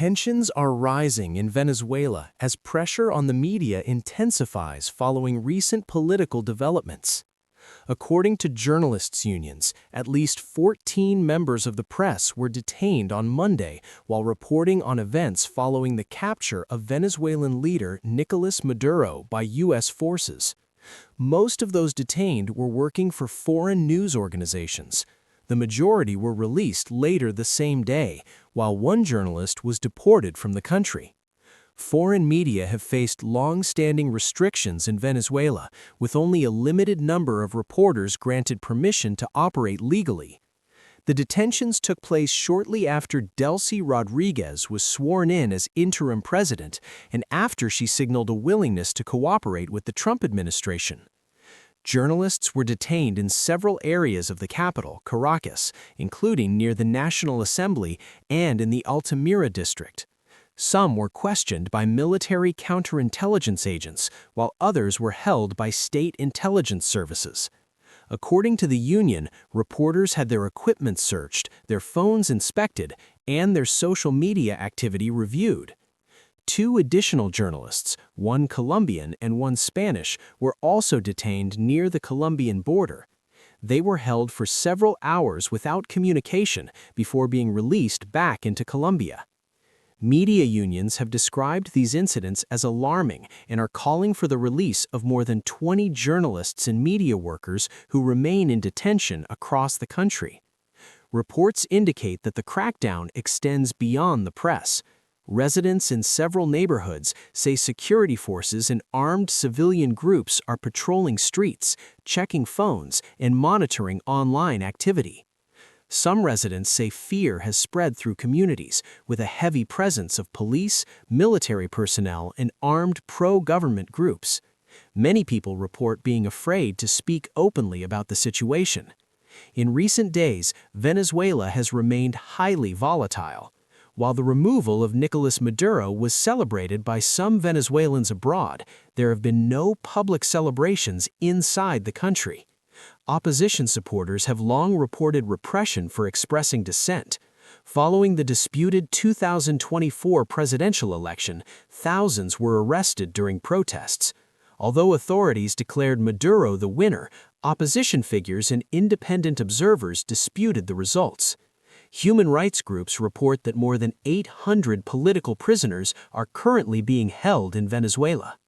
Tensions are rising in Venezuela as pressure on the media intensifies following recent political developments. According to journalists' unions, at least 14 members of the press were detained on Monday while reporting on events following the capture of Venezuelan leader Nicolas Maduro by U.S. forces. Most of those detained were working for foreign news organizations. The majority were released later the same day, while one journalist was deported from the country. Foreign media have faced long-standing restrictions in Venezuela, with only a limited number of reporters granted permission to operate legally. The detentions took place shortly after Delcy Rodriguez was sworn in as interim president and after she signaled a willingness to cooperate with the Trump administration. Journalists were detained in several areas of the capital, Caracas, including near the National Assembly and in the Altamira district. Some were questioned by military counterintelligence agents, while others were held by state intelligence services. According to the union, reporters had their equipment searched, their phones inspected, and their social media activity reviewed. Two additional journalists, one Colombian and one Spanish, were also detained near the Colombian border. They were held for several hours without communication before being released back into Colombia. Media unions have described these incidents as alarming and are calling for the release of more than 20 journalists and media workers who remain in detention across the country. Reports indicate that the crackdown extends beyond the press. Residents in several neighborhoods say security forces and armed civilian groups are patrolling streets, checking phones, and monitoring online activity. Some residents say fear has spread through communities, with a heavy presence of police, military personnel, and armed pro-government groups. Many people report being afraid to speak openly about the situation. In recent days, Venezuela has remained highly volatile. While the removal of Nicolas Maduro was celebrated by some Venezuelans abroad, there have been no public celebrations inside the country. Opposition supporters have long reported repression for expressing dissent. Following the disputed 2024 presidential election, thousands were arrested during protests. Although authorities declared Maduro the winner, opposition figures and independent observers disputed the results. Human rights groups report that more than 800 political prisoners are currently being held in Venezuela.